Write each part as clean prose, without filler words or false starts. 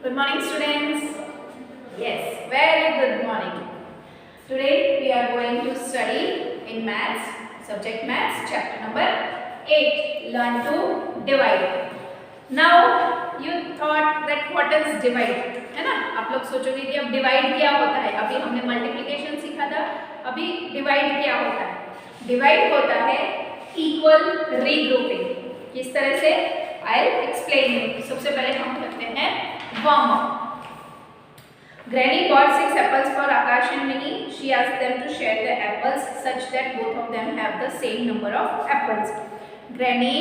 Good morning, students. Yes, very good morning. Today we are going to study in maths, subject maths, chapter number 8. Learn to divide. Now you thought that what is divide, है ना? आप लोग सोचोगे कि अब divide क्या होता है? अभी हमने मल्टीप्लिकेशन सीखा था, अभी डिवाइड क्या होता है? डिवाइड होता है इक्वल रीग्रुपिंग. किस तरह से? I'll explain you. सबसे पहले हम करते हैं warm up. Granny bought 6 apples for Akash and Minnie. She asked them to share the apples such that both of them have the same number of apples. Granny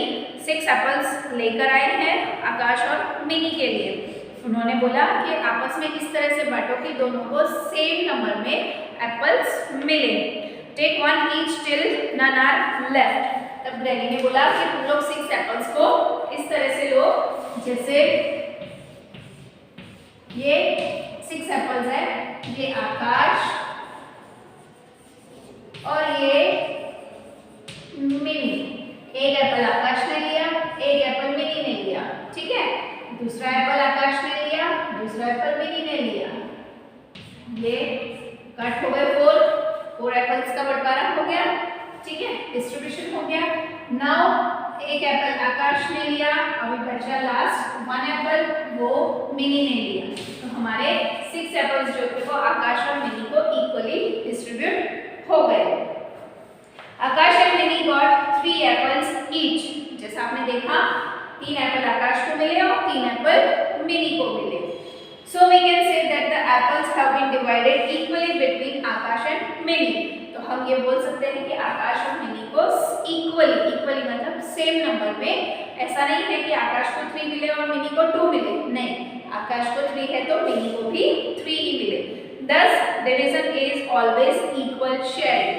6 apples लेकर आए हैं आकाश और mini के लिए. उन्होंने बोला कि आपस में इस तरह से बांटो कि दोनों को सेम नंबर में एप्पल्स मिले. Take one each till none are left. तब ग्रैनी ने बोला कि तुम लोग 6 एप्पल्स को इस तरह से लो जैसे ये 6 एप्पल्स है, ये आकाश और ये मिनी. एक एप्पल आकाश ने लिया, एक एप्पल मिनी ने लिया. ठीक है, दूसरा एप्पल आकाश ने लिया, दूसरा एप्पल मिनी ने लिया. ये कट हो गए 4 एप्पल्स का बंटवारा हो गया. ठीक है, डिस्ट्रीब्यूशन हो गया. नाउ एक एप्पल आकाश ने लिया, अभी बचा लास्ट 1 एप्पल, वो मिनी ने लिया. तो हमारे 6 एप्पल्स जो थे वो आकाश और मिनी को इक्वली डिस्ट्रीब्यूट हो गए. Akash and Mini got 3 apples each. जैसा आपने देखा 3 एप्पल आकाश को मिले और 3 एप्पल मिनी को मिले. So we can say that the apples have been divided equally between Akash and mini. तो हम ये बोल सकते हैं कि आकाश और मिनी को इक्वली मतलब सेम नंबर में. ऐसा नहीं है कि आकाश को 3 मिले और मिनी को 2 मिले. नहीं, आकाश को 3 है तो मिनी को भी 3 ही मिले. Thus division is always equal sharing.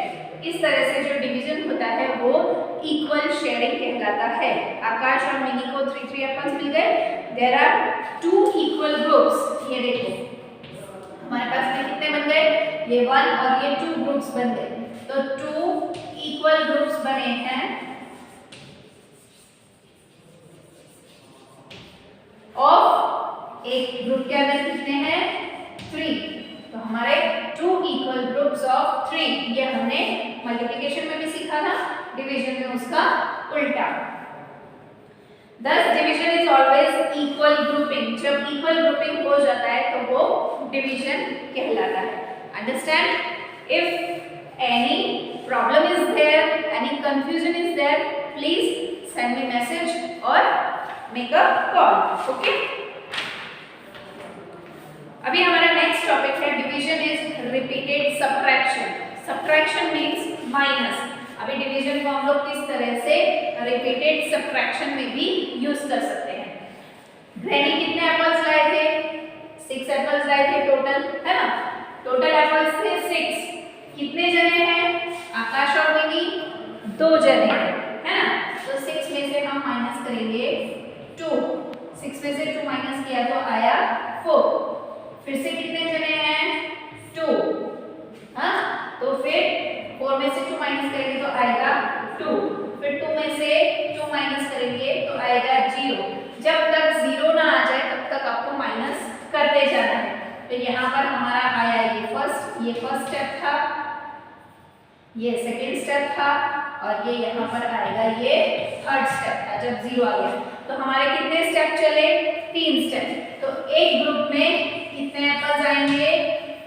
इस तरह से जो डिवीजन होता है वो इक्वल शेयरिंग कहलाता है. आकाश और मिनी को 3 एप्पल्स मिल गए. There are 2 equal groups. ये देखो हमारे पास में कितने बन गए? ये 1 और ये 2 ग्रुप्स बन गए. तो 2 इक्वल ग्रुप्स बने हैं ऑफ एक ग्रुप के अंदर कितने हैं? 3. तो हमारे 2 इक्वल ग्रुप्स ऑफ 3. ये हमने मल्टीप्लिकेशन में भी सीखा था, डिवीजन में उसका उल्टा. Thus division is always equal grouping. जब इक्वल ग्रुपिंग हो जाता है तो वो डिवीजन कहलाता है. Understand? If any problem is there, any confusion is there, please send me message or make a call. Okay? अभी हमारा नेक्स्ट टॉपिक है division is repeated subtraction. Subtraction means minus. अभी डिवीजन को हम लोग किस तरह से रिपीटेड सब्ट्रैक्शन में भी यूज कर सकते हैं. ग्रैनी कितने एप्पल्स लाए थे? 6 एप्पल्स लाए थे टोटल, है ना? टोटल एप्पल्स थे 6. कितने जने हैं? आकाश और मिनी 2 जने हैं, है ना? तो 6 में से हम माइनस करेंगे 2. 6 में से 2 माइनस किया तो आया 4. फिर से कितने जने हैं? 2. हाँ, तो फिर 4 में से 2 माइनस करेंगे तो आएगा 2. फिर 2 में से 2 माइनस करेंगे तो आएगा 0. जब तक 0 ना आ जाए तब तक आपको माइनस करते जाना है. तो यहाँ पर हमारा आया ये फर्स्ट स्टेप था, ये सेकेंड स्टेप था और ये यहाँ पर आएगा ये थर्ड स्टेप था जब 0 आ गया. तो हमारे कितने स्टेप चले? 3 स्टेप. तो एक ग्रुप में कितने एप्पल्स आएंगे?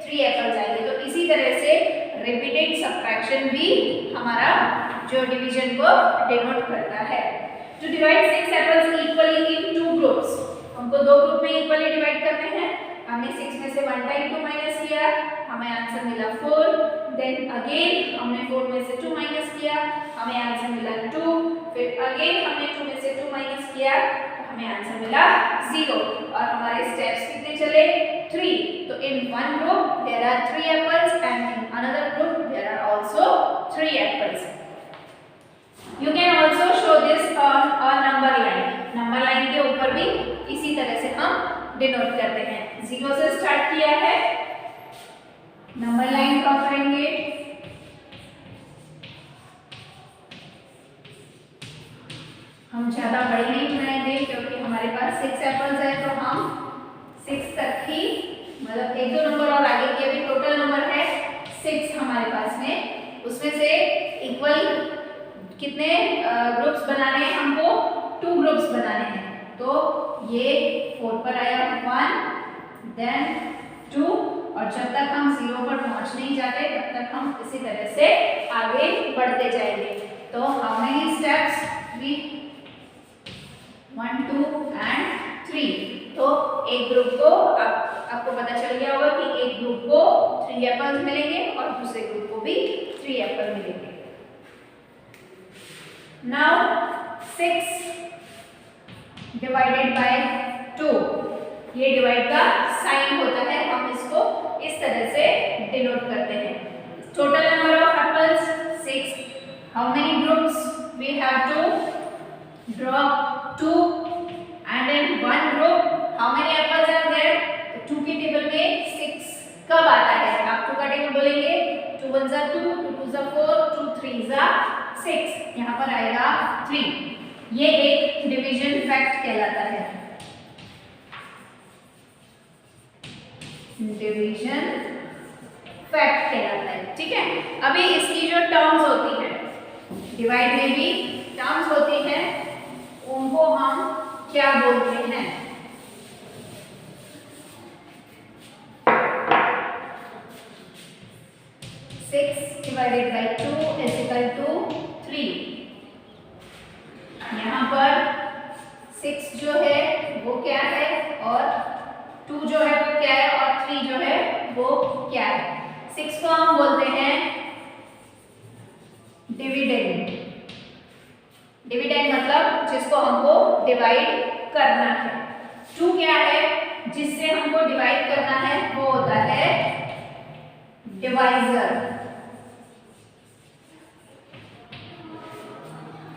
3 एप्पल्स आएंगे. तो इसी तरह से रिपीटेड सब्ट्रैक्शन भी हमारा जो डिवीजन को डिनोट करता है. To divide 6 apples equally in 2 groups. हमको 2 ग्रुप में इक्वली डिवाइड करने हैं. हमने 6 में से 1 टाइम 2 माइनस किया, हमें आंसर मिला 4. देन अगेन हमने 4 में से 2 माइनस किया, हमें आंसर मिला 2. फिर अगेन हमने 2 में से 2 माइनस किया, हमें आंसर मिला 0. और हमारे स्टेप्स कितने चले? 3. तो in one group there are 3 apples and in another group there are also 3 apples. You can also show this on a number line. Number line के ऊपर भी इसी तरह से हम डिनोट करते हैं. 0 से स्टार्ट किया है, नंबर लाइन ड्रॉ करेंगे. हम ज्यादा बड़ी नहीं बनाएंगे क्योंकि हमारे पास 6 एप्पल्स है तो हम 6 एक दो नंबर और आगे की, अभी टोटल नंबर है 6 हमारे पास में। उसमें से इक्वल कितने ग्रुप्स बनाने हैं हमको? 2 ग्रुप्स बनाने हैं। तो ये 4 पर आया 1 देन 2, और जब तक हम 0 पर पहुंच नहीं जाते तब तक हम इसी तरह से आगे बढ़ते जाएंगे। तो how many steps we 1 2 and 3। तो एक ग्रुप को आपको पता चल गया होगा कि एक ग्रुप को 3 एप्पल्स मिलेंगे और दूसरे ग्रुप को भी 3 एप्पल मिलेंगे। नाउ 6 डिवाइडेड बाय 2, ये डिवाइड का साइन होता है, हम इसको इस तरह से डिनोट करते हैं। Total number of apples 6, how many groups we have to draw 2 and in one group how many apples are there? तो 2 की टेबल में 6 कब आता है? आप 2 का टेबल बोलेंगे 2 1 जा 2, 2 2 जा 4, 2 3 जा 6, यहाँ पर आएगा 3। ये एक डिवीजन फैक्ट कहलाता है, डिवीजन फैक्ट कहलाता है। ठीक है, अभी इसकी जो टर्म्स होती है, डिवाइड में भी टर्म्स होती है, उनको हम क्या बोलते हैं? 6 divided by 2 is equal to 3। यहाँ पर 6 जो है वो क्या है और 2 जो है वो क्या है और 3 जो है वो क्या है? 6 को हम बोलते हैं डिविडेंड। डिविडेंड मतलब जिसको हमको डिवाइड करना है। 2 क्या है? जिससे हमको डिवाइड करना है वो होता है डिवाइजर।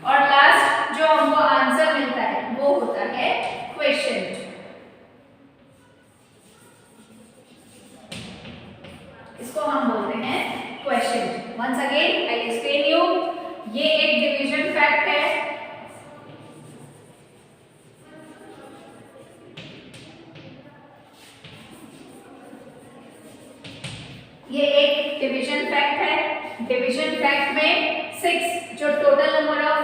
और लास्ट जो हमको आंसर मिलता है वो होता है क्वेश्चन। इसको हम बोलते हैं question. Once again I explain you, ये एक डिवीजन फैक्ट है। ये एक डिवीजन फैक्ट है। डिवीजन फैक्ट में 6 जो टोटल नंबर ऑफ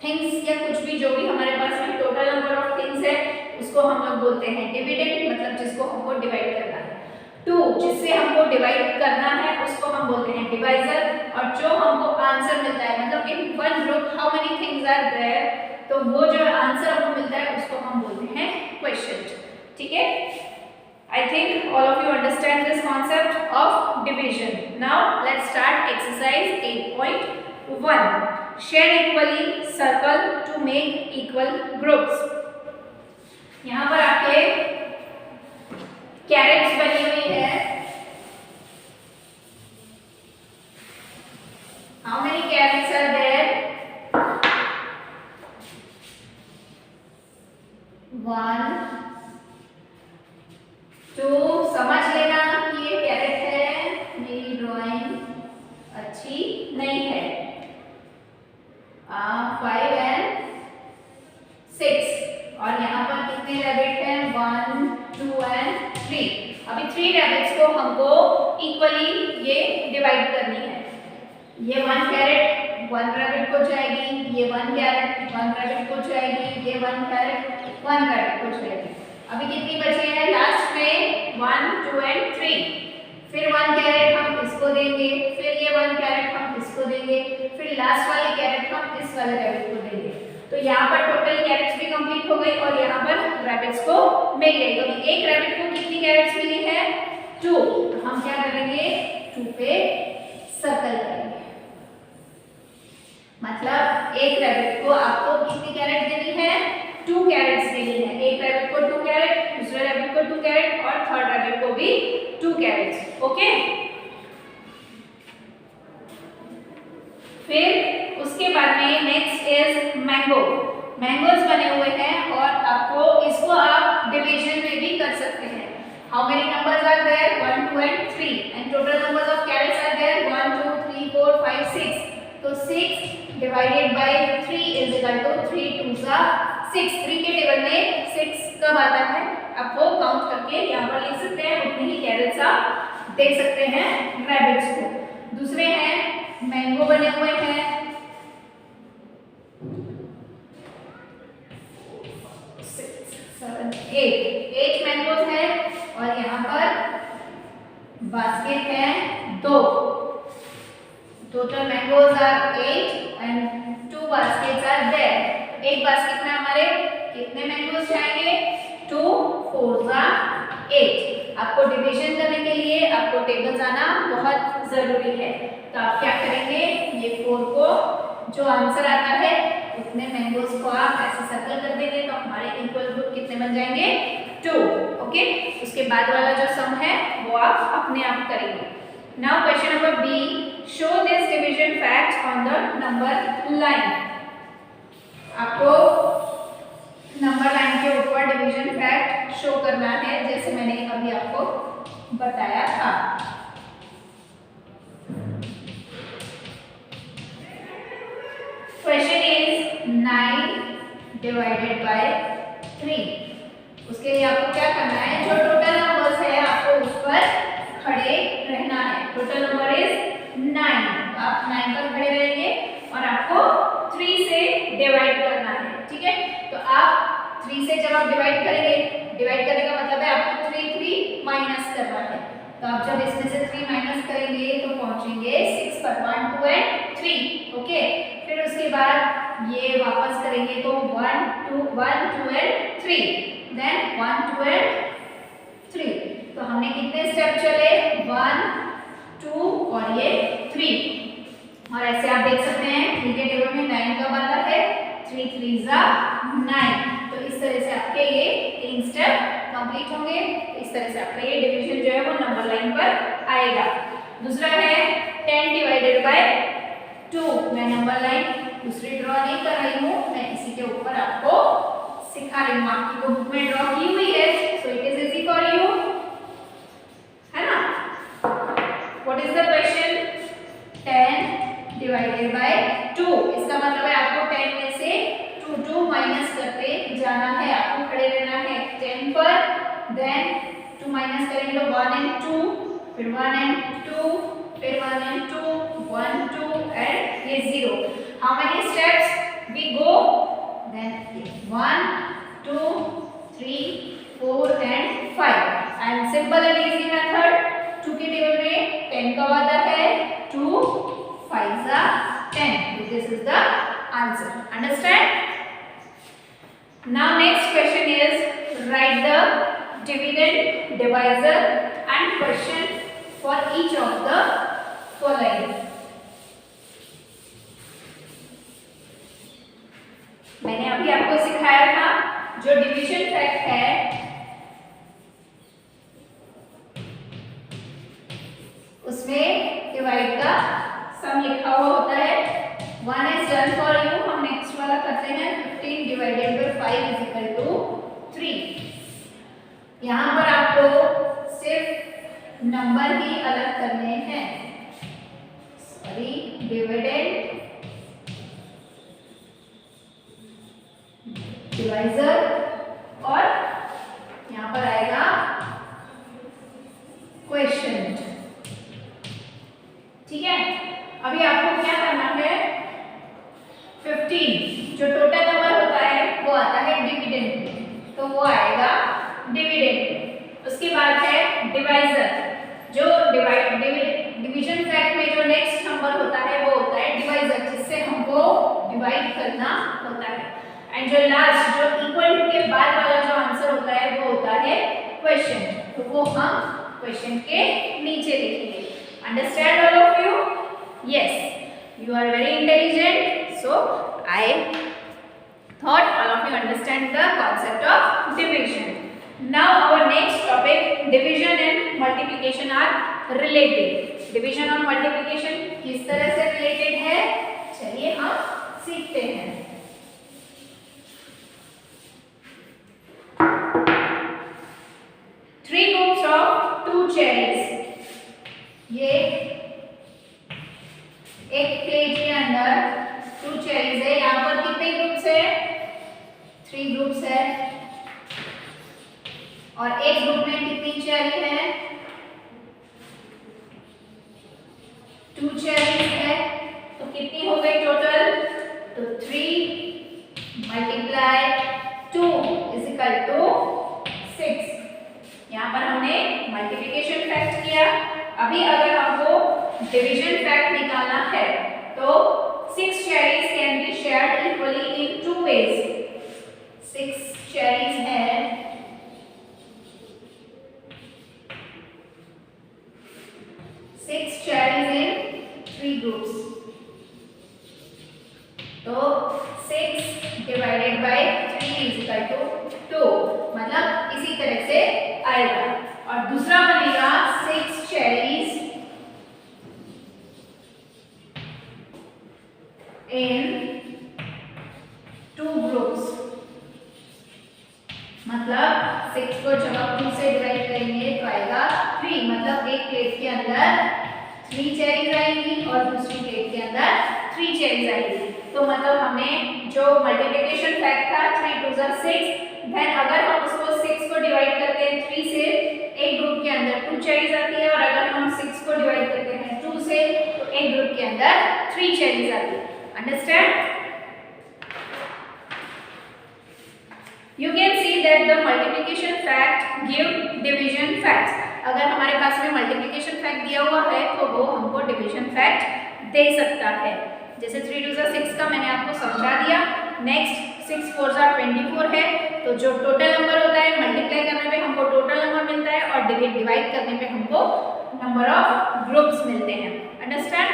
थिंग्स या कुछ भी जो भी हमारे पास में टोटल नंबर ऑफ थिंग्स है उसको हम लोग बोलते हैं डिविडेंड, मतलब जिसको हमको डिवाइड करना है। 2 जिससे हमको डिवाइड करना है उसको हम बोलते हैं डिवाइजर। और जो हमको आंसर मिलता है, मतलब in one group how many things are there, तो वो जो आंसर हमको मिलता है उसको हम बोलते हैं क्वेश्चन। ठीक है, I think all of you understand this concept of division. Now let's start exercise 8.1. Share equally circle to make equal groups. यहाँ पर आपके कैरेट्स बनी हुई है। How many carrots are there? 1 2, समझ लेना कि ये कैरेट है, मेरी ड्राइंग अच्छी नहीं है। 5 एंड 6, और यहाँ पर कितने रैबिट हैं? 1 2 एंड 3। अभी 3 रैबिट्स को हमको इक्वली ये डिवाइड करनी है। ये 1 कैरेट 1 रैबिट को जाएगी, ये 1 कैरेट 1 रैबिट को जाएगी, ये 1 कैरेट 1 रैबिट को जाएगी। अभी कितनी बची है? लास्ट में 1 2 एंड 3। फिर 1 कैरेट हम इसको देंगे, फिर ये 1 कैरेट हम इसको देंगे, फिर लास्ट वाली कैरेट हम इस वाले रैबिट को देंगे। तो यहाँ पर टोटल कैरेट्स भी कंप्लीट हो गई और यहाँ पर रैबिट्स को मिल गई। तो एक रैबिट को कितनी कैरेट्स मिली है? 2। तो हम क्या करेंगे? 2 पे सर्कल करेंगे। मतलब एक रैबिट को आपको कितनी कैरेट देनी है? 2 कैरेट्स देनी है। एक रैबिट को 2 कैरेट, दूसरे रैबिट को 2 कैरेट और थर्ड रैबिट को भी 2 कैरेट्स। ओके, फिर उसके बाद में नेक्स्ट इज मैंगो। मैंगोज बने हुए हैं और आपको इसको आप डिवीजन में भी कर सकते हैं। How many numbers are there? 1 2 and 3 and total numbers of carrots are there 1 2 3 4 5 6। तो 6 divided by 3 is equal to 3 2 जा 6। 3 के टेबल में 6 कब आता है? आपको काउंट करके यहाँ पर लिख सकते हैं, उतने ही कैरेट्स आप देख सकते हैं रैबिट्स को। दूसरे हैं मैंगो बने हुए हैं, 6, 7, 8 मैंगोज है, और यहाँ पर बास्केट है 2। Total mangoes are 8 and 2 baskets are there. एक बास्केट में हमारे कितने मैंगोज जाएंगे? 2 4 8। आपको डिवीजन करने के लिए आपको टेबल्स आना बहुत जरूरी है। तो आप क्या करेंगे, ये 4 को जो आंसर आता है उतने मैंगोज को आप ऐसे सर्कल कर देंगे, तो हमारे इक्वल ग्रुप कितने बन जाएंगे? 2। ओके, उसके बाद वाला जो सम है वो आप अपने आप करेंगे। Now question number B, show this division fact on the number line. आपको नंबर लाइन के ऊपर डिवीजन फैक्ट शो करना है, जैसे मैंने अभी आपको बताया था। Question is 9 divided by 3। उसके लिए आपको क्या करना है, जो टोटल नंबर्स है आपको उस पर खड़े रहना है। टोटल नंबर इज 9, तो आप 9 पर खड़े रहेंगे और आपको 3 से डिवाइड करना है। ठीक है, तो आप 3 से जब आप डिवाइड करेंगे, डिवाइड करने का मतलब है आपको 3 माइनस करना है। तो आप जब इसमें से 3 माइनस करेंगे तो पहुंचेंगे 6 पर, 1 2 एंड 3। ओके, फिर उसके बाद ये वापस करेंगे तो 1 2 एंड 3, देन 1 2 एंड 3। तो हमने कितने स्टेप चले? 1 2 और ये 3। और ऐसे आप देख सकते हैं 3 के टेबल में 9 कब आता है? 3 3 9। तो इस तरह से आपके ये 3 स्टेप कंप्लीट होंगे। इस तरह से आपका ये डिवीजन जो है वो नंबर लाइन पर आएगा। दूसरा है 10 डिवाइडेड बाय 2। मैं नंबर लाइन दूसरी ड्रॉ नहीं कर रही हूँ, मैं इसी के ऊपर आपको सिखा रही हूँ। आपकी बुक में ड्रॉ की हुई है, so it is easy for you, है ना? What is the question? 10 divided by 2। इसका मतलब है आपको 10 में से 2 माइनस करते जाना है, आपको खड़े रहना है 10 पर, देन 2 माइनस करेंगे तो 1 एंड 2, फिर 1 एंड 2, फिर 1 एंड 2, 1 2 एंड ये 0। How many steps we go? Then 1 2 3 4 and 5। And simple and easy method, 2 के टेबल में 10 कब आता है? 2 5 10। This is the answer. Understand? Now next question is write the dividend, divisor and question for each of the following. मैंने अभी आपको सिखाया था जो डिवीजन फैक्ट है उसमें डिवाइड का सम लिखा हुआ होता है। 1 is done for you। हम नेक्स्ट वाला करते हैं 15 divided by 5 is equal to 3। यहाँ पर आपको सिर्फ नंबर ही अलग करने हैं, सॉरी, डिविडेंड, डिवाइजर और यहाँ पर आएगा क्वेश्चन। ठीक है, अभी आपको क्या करना है, 15 जो टोटल नंबर होता है वो आता है डिविडेंड में, तो वो आएगा डिविडेंड। उसके बाद है डिवाइजर, जो डिवीजन फैक्ट में जो नेक्स्ट नंबर होता है वो होता है डिवाइजर, जिससे हमको डिवाइड करना होता है। एंड जो लास्ट जो इक्वल टू के बाद वाला जो आंसर होता है वो होता है क्वेश्चन, तो वो हम क्वेश्चन के नीचे लिखेंगे। Understand all of you? Yes, you are very intelligent, so I thought all of you understand the concept of division. Now our next topic, division and multiplication are related. division और multiplication किस तरह से related है, चलिए हम सीखते हैं। Three groups of 2 cherries. ये एक प्लेट के अंदर 2 चेरीज है। यहाँ पर कितने ग्रुप्स है? 3 ग्रुप्स है। और एक ग्रुप में कितनी चेरी है, 2 चेरीज है, तो कितनी हो गई टोटल, तो 3 मल्टीप्लाई 2 इज इक्वल टू 6। यहाँ पर हमने मल्टीप्लिकेशन फैक्ट किया। अभी अगर हमको डिवीजन फैक्ट निकालना है तो 6 cherries can be shared equally in 2 ways। 6 cherries है, 6 cherries in 3 groups, तो 6 divided by 3 is equal to 2, मतलब इसी तरह से आएगा। और दूसरा बनेगा 6 cherries in 2 groups, मतलब 6 को जब आप 2 से डिवाइड करेंगे तो आएगा 3, मतलब एक प्लेट के अंदर 3 चेरीज आएंगी और दूसरी प्लेट के अंदर 3 चेरीज आएंगी। तो मतलब हमें जो मल्टीप्लिकेशन फैक्ट था 3 2 6, देन अगर हम उसको 6 को डिवाइड करते हैं 3 से, एक ग्रुप के अंदर 2 चेरीज आती है, और अगर हम 6 को डिवाइड करते हैं 2 से तो एक ग्रुप के अंदर 3 चेरीज आती है। Understand? You can see that the multiplication fact give division facts। अगर हमारे पास में मल्टीप्लिकेशन फैक्ट दिया हुआ है तो वो हमको डिवीजन फैक्ट दे सकता है। जैसे 3 2 6 का मैंने आपको समझा दिया। नेक्स्ट 6 4 24 है, तो जो टोटल नंबर होता है मल्टीप्लाई करने पे हमको टोटल नंबर मिलता है और डिवाइड करने पे हमको नंबर ऑफ ग्रुप्स मिलते हैं। अंडरस्टैंड?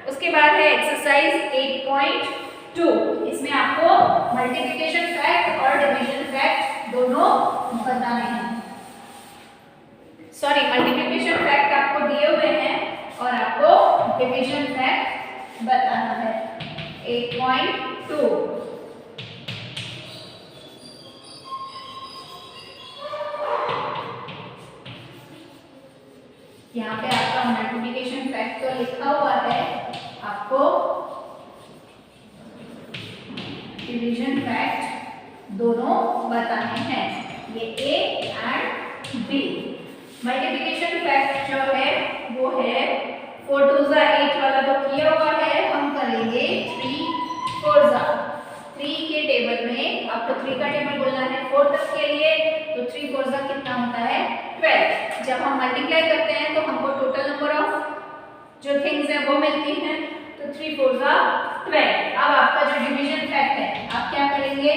उसके बाद है एक्सरसाइज 8.2। इसमें आपको मल्टीप्लिकेशन फैक्ट और डिवीजन फैक्ट दोनों बताने हैं। सॉरी, मल्टीप्लिकेशन फैक्ट आपको दिए हुए हैं और आपको डिवीजन फैक्ट बताना है। 8.2 यहाँ पे आपका मल्टीप्लिकेशन फैक्ट तो लिखा हुआ है, आपको डिवीजन फैक्ट दोनों बताने हैं, ये A and B. Multiplication fact जो है वो है 4 2 8 वाला तो किया हुआ है, हम करेंगे 3 4 3 के टेबल में। आपको 3 का टेबल बोलना है 4 तक के लिए, तो 3 4 कितना होता है 12। जब हम मल्टीप्लाई करते हैं तो हमको टोटल नंबर ऑफ जो थिंग्स है वो मिलती हैं, तो 3 4 12। अब आपका जो डिवीजन फैक्ट है आप क्या करेंगे,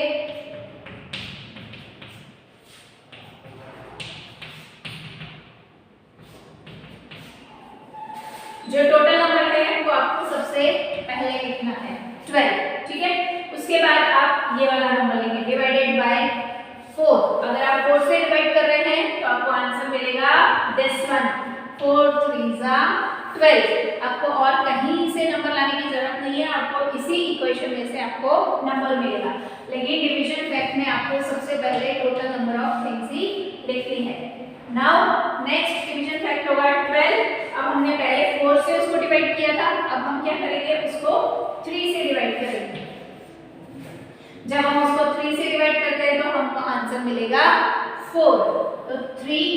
जो टोटल नंबर है वो आपको सबसे पहले लिखना है 12, ठीक है। उसके बाद आप ये वाला नंबर लेंगे डिवाइडेड बाय 4। अगर आप 4 से डिवाइड कर रहे हैं तो आपको आंसर मिलेगा दिस वन, 4 3 12। आपको और कहीं से नंबर लाने की जरूरत नहीं है, आपको इसी इक्वेशन में से आपको नंबर मिलेगा। लेकिन डिवीजन फैक्ट में आपको सबसे पहले टोटल नंबर ऑफ थिंग्स ही लिखनी है। नाउ नेक्स्ट डिवीजन फैक्ट होगा 12। अब हमने पहले 4 से उसको डिवाइड किया था, अब हम क्या करेंगे, उसको 3 से डिवाइड करेंगे। जब हम उसको 3 से डिवाइड करते हैं तो हमको आंसर मिलेगा 4, तो 3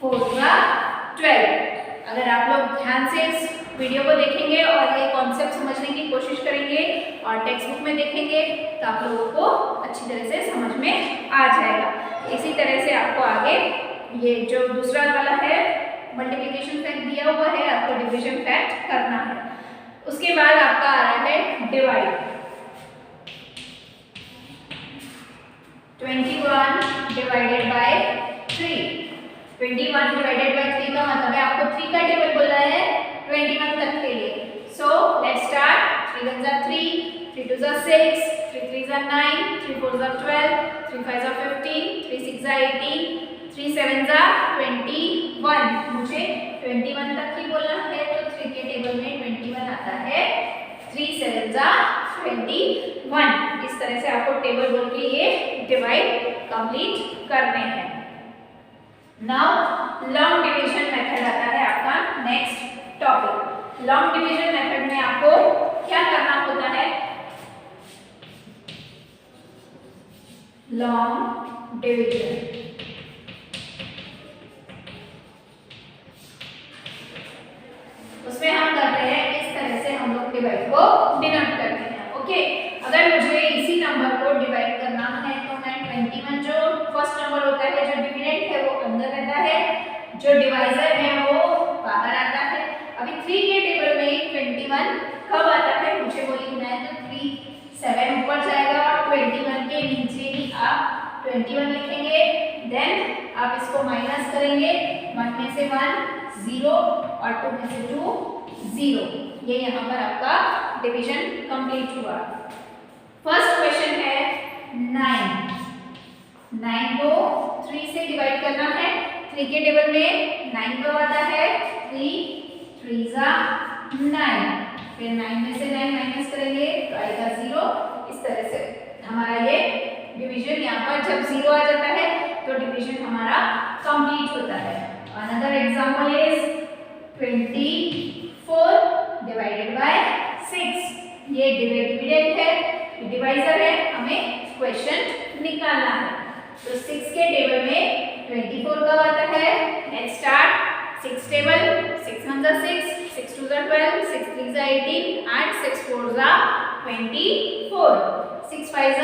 4 12। अगर आप लोग ध्यान से इस वीडियो को देखेंगे और ये कॉन्सेप्ट समझने की कोशिश करेंगे और टेक्स्ट बुक में देखेंगे तो आप लोगों को अच्छी तरह से समझ में आ जाएगा। इसी तरह से आपको आगे ये जो दूसरा वाला है मल्टीप्लिकेशन फैक्ट दिया हुआ है, आपको डिवीजन फैक्ट करना है। उसके बाद आपका आ रहा है divide. 21 divided by 3। 21 divided by 3 का मतलब है आपको 3 का टेबल बोलना है 21 तक के लिए। So let's start. 3 1 3, 3 2 6, 3 3 9, 3 4 12, 3 5 15, 3 6 18, 3 7 21। मुझे 21 तक ही बोलना है, तो 3 के टेबल में 21 आता है। 3 7 21। इस तरह से आपको टेबल बोल के ये डिवाइड कंप्लीट करने हैं। नाउ लॉन्ग डिवीजन मेथड आता है आपका next topic. Long division method में आपको क्या करना होता है, लॉन्ग डिवीजन डिवाइड को डिनोट करते हैं। ओके, अगर मुझे इसी नंबर को डिवाइड करना है तो मैं 21 जो फर्स्ट नंबर होता है, जो डिविडेंड है वो अंदर रहता है, जो डिवाइजर है वो बाहर आता है। अभी 3 के टेबल में 21 कब आता है मुझे वो लिखना है, तो 3 7 ऊपर जाएगा और 21 के नीचे ही आप 21 लिखेंगे। देन आप इसको माइनस करेंगे, 1 में से 1 0 और 2 में से 2 0। ये यहाँ पर आपका डिवीजन कंप्लीट हुआ। फर्स्ट क्वेश्चन है 9 को 3 से डिवाइड करना है। 3 के टेबल में 9 कब आता है, 3 3 9, फिर 9 में से 9 माइनस करेंगे तो आएगा 0। इस तरह से हमारा ये डिवीजन, यहाँ पर जब 0 आ जाता है तो डिवीजन हमारा कंप्लीट होता है। Another example is 24 divided by 6। ये डिविडेंड है, डिवाइजर है, हमें क्वेश्चन निकालना है। तो 6 के टेबल में 24 कब आता है, लेट्स स्टार्ट 6 टेबल। 6 1 6, 6 2 12, 6 3 18 and 6 4 24, 6 5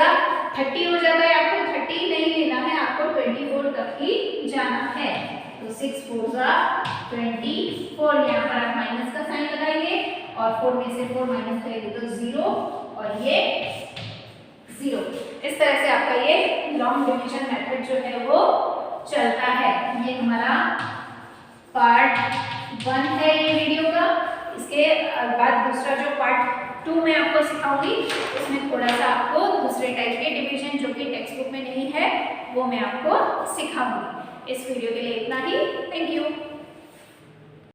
30 हो जाता है। आपको 30 नहीं लेना है, आपको 24 तक ही जाना है। तो 6 4 24, यहाँ पर आप माइनस का साइन लगाएंगे और 4 में से 4 माइनस करेंगे तो 0 और ये 0। इस तरह से आपका ये लॉन्ग डिवीजन मेथड जो है वो चलता है। ये हमारा पार्ट 1 है ये वीडियो का। इसके बाद दूसरा जो पार्ट 2 में आपको सिखाऊंगी, उसमें थोड़ा सा आपको दूसरे टाइप के डिवीजन जो कि टेक्स्ट बुक में नहीं है वो मैं आपको सिखाऊंगी। इस वीडियो के लिए इतना ही।